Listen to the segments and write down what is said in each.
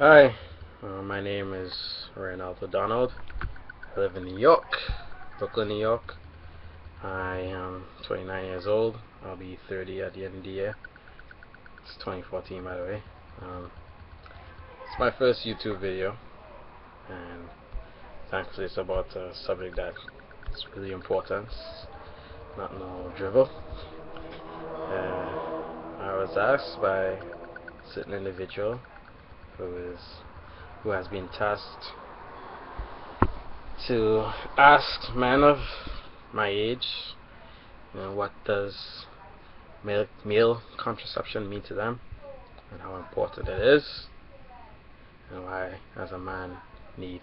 Hi, my name is Reynaldo Donald. I live in New York, Brooklyn, New York. I am 29 years old. I'll be 30 at the end of the year. It's 2014, by the way. It's my first YouTube video, and thankfully it's about a subject that is really important, not no drivel. I was asked by a certain individual who has been tasked to ask men of my age, what does male contraception mean to them, and how important it is, and why, as a man, need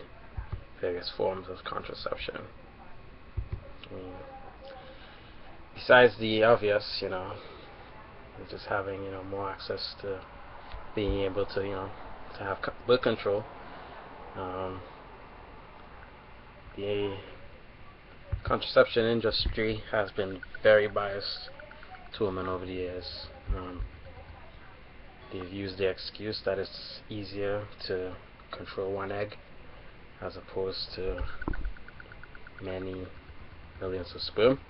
various forms of contraception. Besides the obvious, just having more access to being able to to have birth control. The contraception industry has been very biased to women over the years. They've used the excuse that it's easier to control one egg as opposed to many millions of sperm,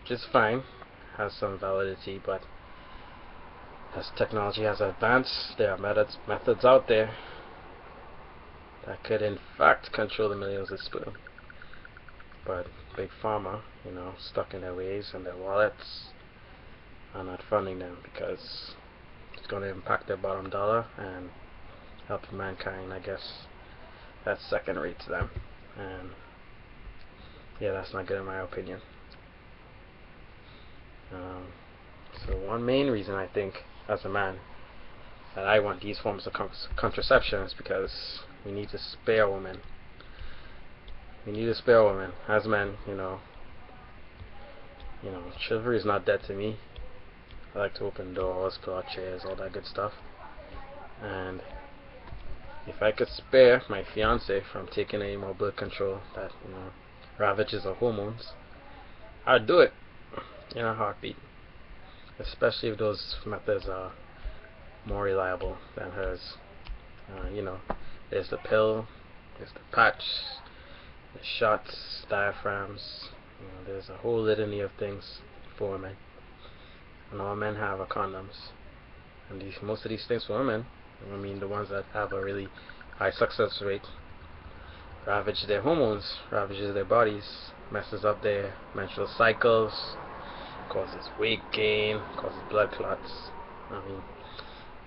which is fine, has some validity, but as technology has advanced, there are methods out there that could in fact control the millions of sperm. But Big Pharma, stuck in their ways and their wallets, are not funding them because it's going to impact their bottom dollar and help mankind. I guess that's second rate to them, and yeah, that's not good in my opinion. So one main reason I think, as a man, that I want these forms of contraception is because we need to spare women. We need to spare women. As men, chivalry is not dead to me. I like to open doors, pull out chairs, all that good stuff. And if I could spare my fiance from taking any more birth control that ravages her hormones, I'd do it in a heartbeat. Especially if those methods are more reliable than hers. There's the pill, there's the patch, the shots, diaphragms. There's a whole litany of things for women, and all men have are condoms. And most of these things for women, the ones that have a really high success rate, ravage their hormones, ravages their bodies, messes up their menstrual cycles, causes weight gain, causes blood clots.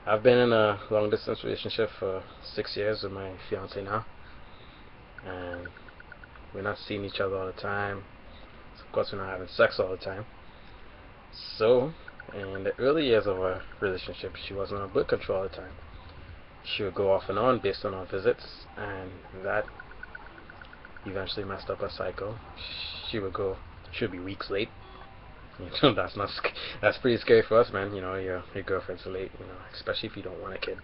I've been in a long distance relationship for 6 years with my fiance now, and we're not seeing each other all the time. So of course we're not having sex all the time. So in the early years of our relationship, she wasn't on birth control all the time. She would go off and on based on our visits, and that eventually messed up her cycle. She would be weeks late. That's pretty scary for us, man. Your girlfriend's late, especially if you don't want a kid.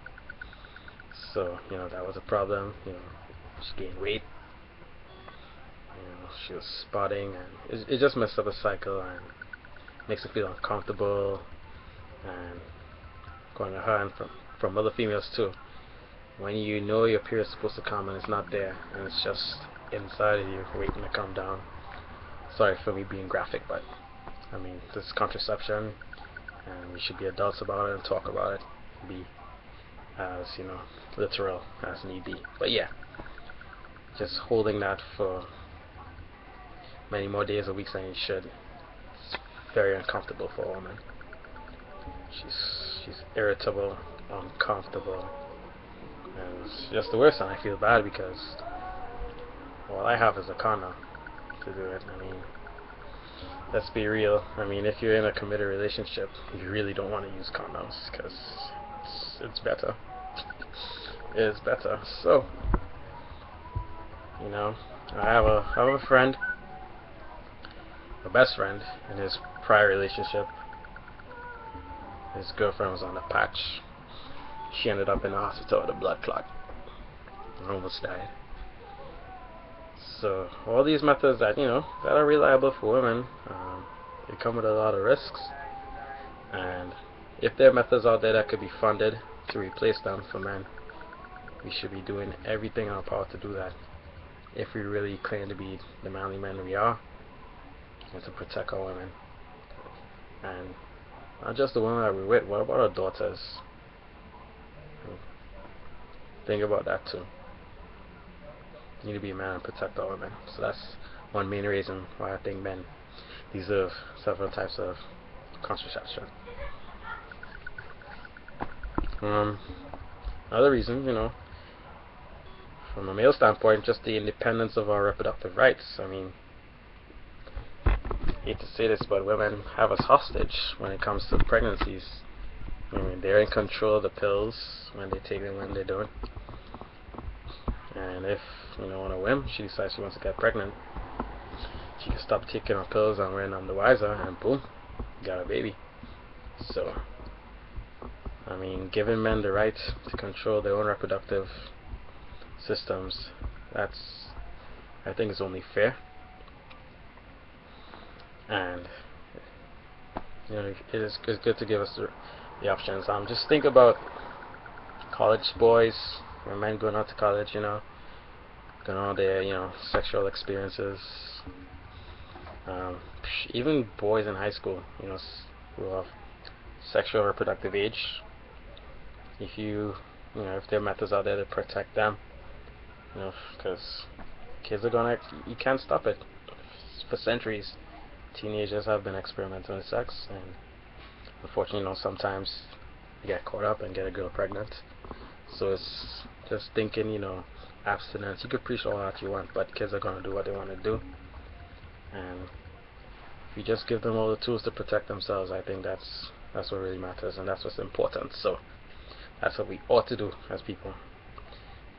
So that was a problem. She gained weight. She was spotting, and it just messed up a cycle and makes her feel uncomfortable. And according to her and from other females too, when your period's supposed to come and it's not there, and it's just inside of you waiting to come down. Sorry for me being graphic, but this is contraception, and we should be adults about it and talk about it, be as literal as need be. But yeah, just holding that for many more days or weeks than you should, it's very uncomfortable for a woman. She's irritable, uncomfortable, and it's just the worst. And I feel bad because all I have is a condom to do it. Let's be real. If you're in a committed relationship, you really don't want to use condoms because it's better. It's better. So, I have a friend, a best friend, in his prior relationship. His girlfriend was on a patch. She ended up in the hospital with a blood clot and almost died. So all these methods that that are reliable for women, they come with a lot of risks, and if there are methods out there that could be funded to replace them for men, we should be doing everything in our power to do that. If we really claim to be the manly men we are, and to protect our women. And not just the women that we're with, what about our daughters? Think about that too. You need to be a man and protect our women. So that's one main reason why I think men deserve several types of contraception. Another reason, from a male standpoint, just the independence of our reproductive rights. I mean, I hate to say this, but women have us hostage when it comes to pregnancies. I mean, they're in control of the pills when they take them, when they don't. And if, on a whim, she decides she wants to get pregnant, she can stop taking her pills and we're none the wiser, and boom, got a baby. So, I mean, giving men the right to control their own reproductive systems, I think is only fair. And it's good to give us the options. Just think about college boys, or men going out to college, going on their sexual experiences. Even boys in high school, who have sexual reproductive age. If if there are methods out there to protect them, because kids are you can't stop it. For centuries, teenagers have been experimenting with sex, and unfortunately, sometimes you get caught up and get a girl pregnant. So it's just thinking, abstinence. You could preach all that you want, but kids are gonna do what they want to do, and if you just give them all the tools to protect themselves, I think that's what really matters, and that's what's important. So that's what we ought to do as people.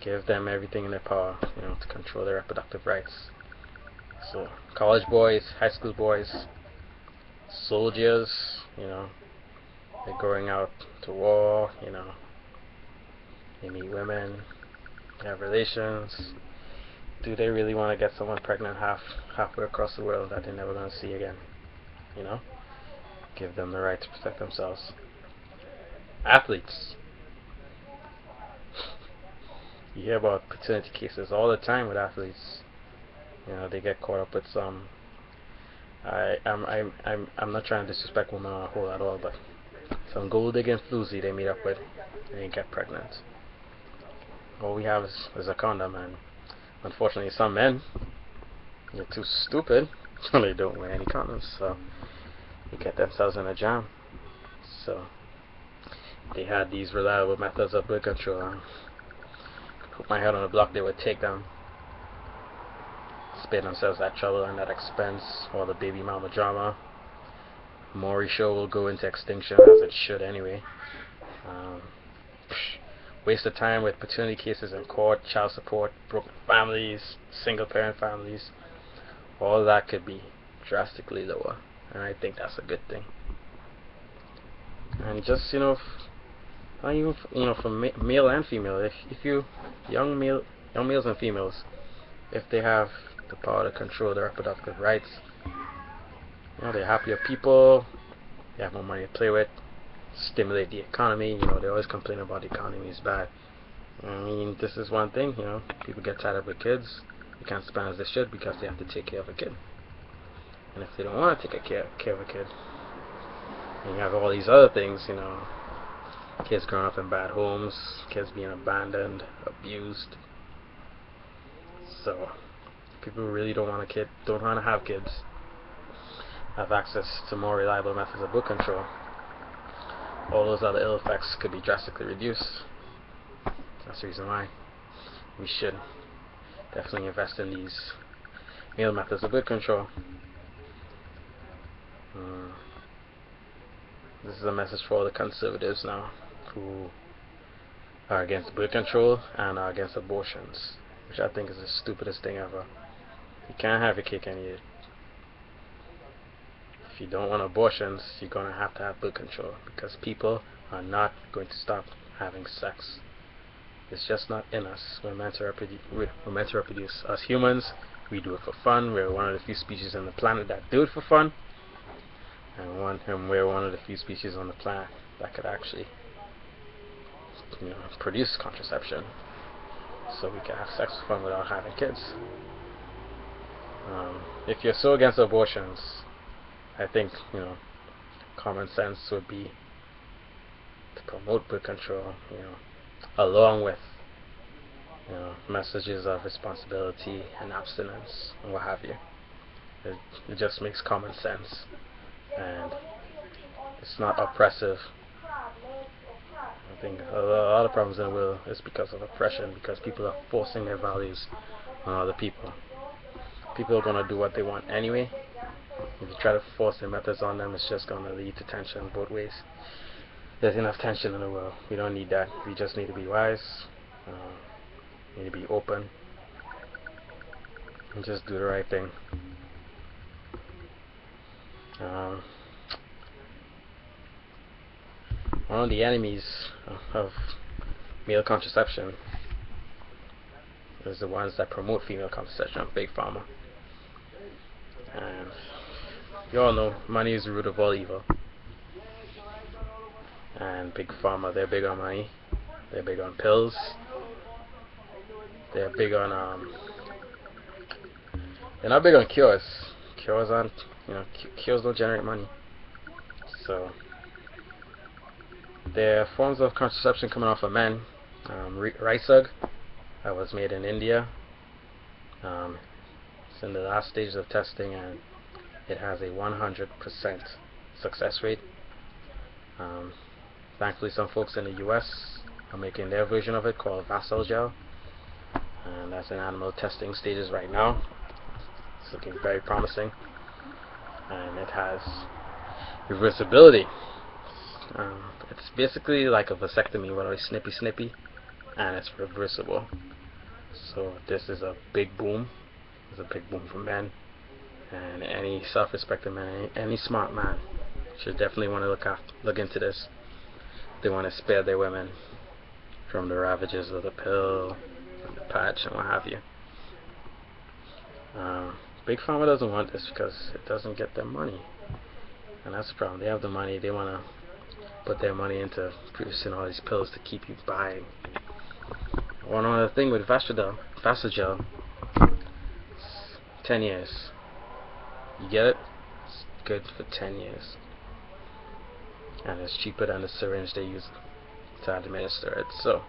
Give them everything in their power, to control their reproductive rights. So college boys, high school boys, soldiers, they're going out to war, they meet women, they have relations. Do they really want to get someone pregnant halfway across the world that they're never going to see again? Give them the right to protect themselves. Athletes. You hear about paternity cases all the time with athletes. They get caught up with some. I'm not trying to disrespect women on a whole at all, but some gold digging floozy they meet up with and they get pregnant. All we have is a condom, and unfortunately, some men, they're too stupid, they don't wear any condoms, so they get themselves in a jam. So they had these reliable methods of birth control, and put my head on the block, they would take them, spare themselves that trouble and that expense, all the baby mama drama. Maury show will go into extinction, as it should anyway. Waste of time with paternity cases in court, child support, broken families, single parent families. All that could be drastically lower, and I think that's a good thing. And just not even for male and female. If you young males and females, if they have the power to control their reproductive rights, they're happier people. They have more money to play with. Stimulate the economy. They always complain about the economy is bad. I mean, this is one thing. People get tired of their kids. They can't spend as they should because they have to take care of a kid. And if they don't want to take care of a kid, and you have all these other things, kids growing up in bad homes, kids being abandoned, abused. So people who really don't want to have kids, have access to more reliable methods of birth control. All those other ill effects could be drastically reduced. That's the reason why we should definitely invest in these male methods of birth control. This is a message for all the conservatives now who are against birth control and are against abortions, which I think is the stupidest thing ever. You can't have your cake and eat it. If you don't want abortions, you're going to have birth control, because people are not going to stop having sex. It's just not in us. We're meant to reproduce. As humans, we do it for fun. We're one of the few species on the planet that do it for fun, and we're one of the few species on the planet that could actually produce contraception. so we can have sex with them without having kids. If you're so against abortions, I think, common sense would be to promote birth control, along with, messages of responsibility and abstinence and what have you. It just makes common sense, and it's not oppressive. I think a lot of problems in the world is because of oppression, because people are forcing their values on other people. People are going to do what they want anyway. If you try to force their methods on them, it's just going to lead to tension both ways. There's enough tension in the world. We don't need that. We just need to be wise, need to be open, and just do the right thing. One of the enemies of male contraception is the ones that promote female contraception, Big Pharma. And you all know money is the root of all evil. And Big Pharma, they're big on money. They're big on pills. They're big on they're not big on cures. Cures aren't, cures don't generate money. So there are forms of contraception coming out for men. Vasalgel, that was made in India. It's in the last stages of testing, and it has a 100% success rate. Thankfully, some folks in the US are making their version of it called Vasalgel, and that's in animal testing stages right now. It's looking very promising, and it has reversibility. It's basically like a vasectomy, where it's snippy, and it's reversible. So this is a big boom. It's a big boom for men, and any self-respecting man, any smart man, should definitely want to look into this. They want to spare their women from the ravages of the pill, and the patch, and what have you. Big Pharma doesn't want this because it doesn't get them money, and that's the problem. They have the money. They want to put their money into producing all these pills to keep you buying. One other thing with Vasalgel, 10 years. You get it? It's good for 10 years. And it's cheaper than the syringe they use to administer it. So,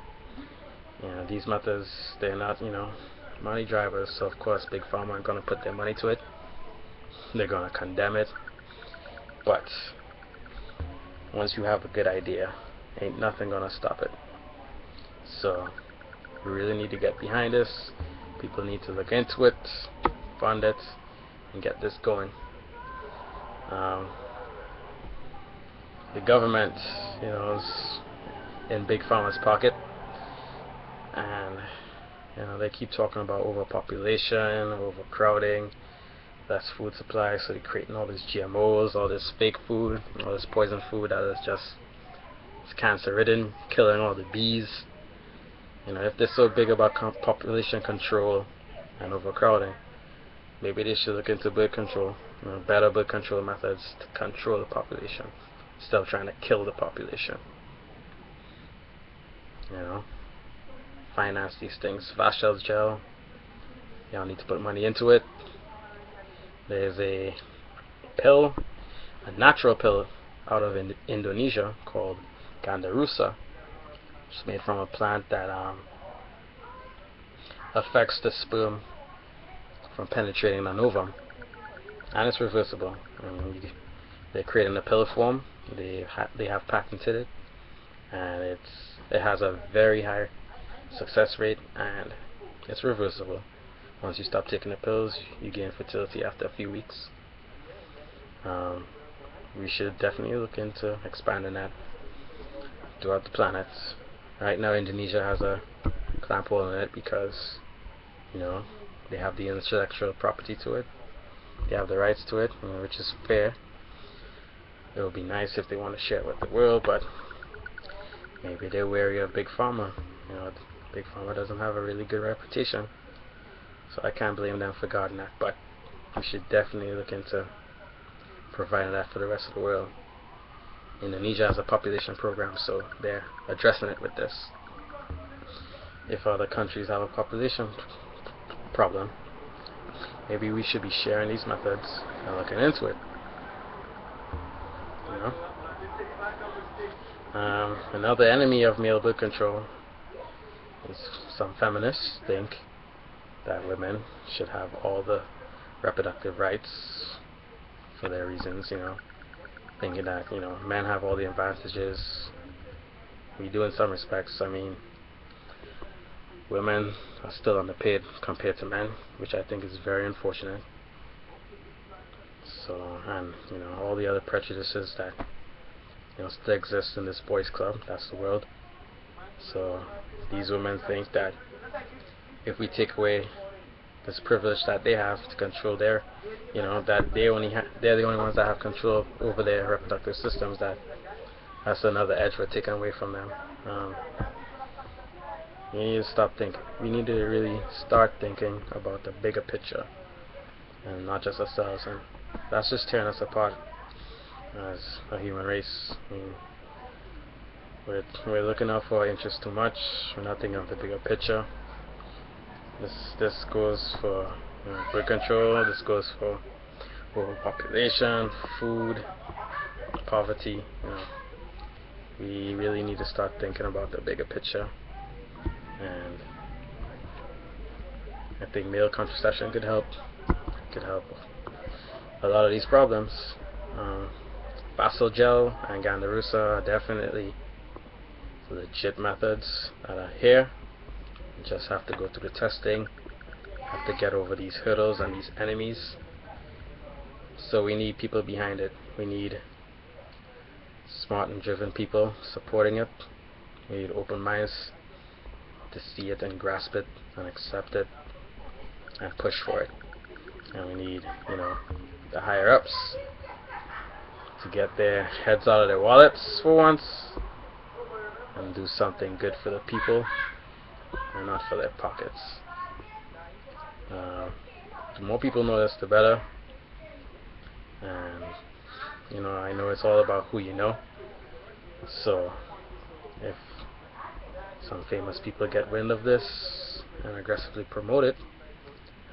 these methods, they're not, money drivers. So of course Big Pharma aren't going to put their money to it. They're going to condemn it. But once you have a good idea, ain't nothing going to stop it. So we really need to get behind this. People need to look into it, fund it, and get this going. The government, is in Big Pharma's pocket, and they keep talking about overpopulation, overcrowding, less food supply, so they're creating all these GMOs, all this fake food, all this poison food that is just cancer-ridden, killing all the bees. If they're so big about population control and overcrowding, maybe they should look into birth control, better birth control methods to control the population instead of trying to kill the population. Finance these things. Vasalgel, y'all need to put money into it. There's a pill, a natural pill out of Indonesia called Gandarusa. It's made from a plant that affects the sperm from penetrating an ovum, and it's reversible. They're creating a pill form. They have patented it, and it has a very high success rate, and it's reversible. Once you stop taking the pills, you gain fertility after a few weeks. We should definitely look into expanding that throughout the planet. Right now Indonesia has a clamp on it because they have the intellectual property to it, they have the rights to it, which is fair. It would be nice if they want to share it with the world, but maybe they're wary of Big Pharma. Big Pharma doesn't have a really good reputation, so I can't blame them for guarding that, but we should definitely look into providing that for the rest of the world. Indonesia has a population program, so they're addressing it with this. if other countries have a population problem, maybe we should be sharing these methods and looking into it. You know? Another enemy of male birth control is some feminists think that women should have all the reproductive rights for their reasons, thinking that, men have all the advantages. We do in some respects. I mean, women are still underpaid compared to men, which I think is very unfortunate. So, and, all the other prejudices that, still exist in this boys club, that's the world. So, these women think that if we take away this privilege that they have to control their, that they're the only ones that have control over their reproductive systems, that's another edge we're taking away from them. We need to stop thinking. We need to really start thinking about the bigger picture and not just ourselves, and that's just tearing us apart as a human race. I mean, we're looking out for our interests too much. We're not thinking of the bigger picture. This goes for birth control. This goes for overpopulation, food, poverty. We really need to start thinking about the bigger picture, and I think male contraception could help a lot of these problems. Vasalgel and Gandarusa are definitely legit methods that are here. You just have to go through the testing, have to get over these hurdles and these enemies. So we need people behind it. We need smart and driven people supporting it. We need open minds to see it and grasp it and accept it and push for it. And we need, the higher ups to get their heads out of their wallets for once and do something good for the people and not for their pockets. The more people know this, the better. And I know it's all about who you know. So if some famous people get wind of this and aggressively promote it,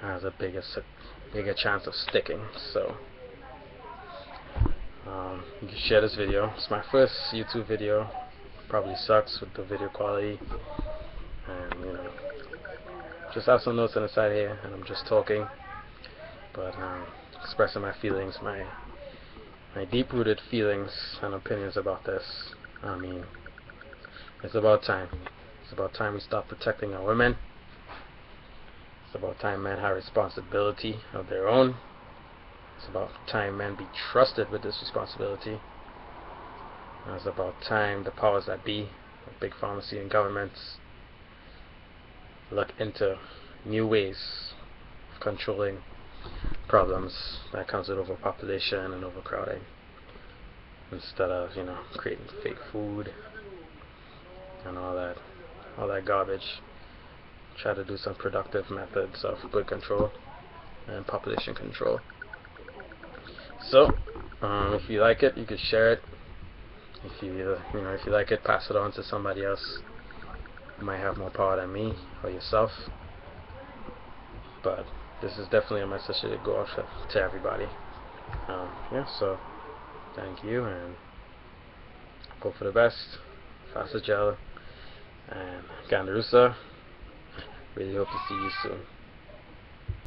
it has a bigger chance of sticking. So you can share this video. It's my first YouTube video. Probably sucks with the video quality, and just have some notes on the side here, and I'm just talking, but expressing my feelings, my deep-rooted feelings and opinions about this. I mean, it's about time. It's about time we stop protecting our women. It's about time men have responsibility of their own. It's about time men be trusted with this responsibility. And it's about time the powers that be, like big pharmacy and governments, look into new ways of controlling problems that comes with overpopulation and overcrowding, instead of creating fake food and all that garbage. Try to do some productive methods of birth control and population control. So if you like it, you can share it. If you like it, pass it on to somebody else who might have more power than me or yourself. But this is definitely a message that go out to everybody. So thank you, and hope for the best. Vasalgel and Gandarusa. Really hope to see you soon.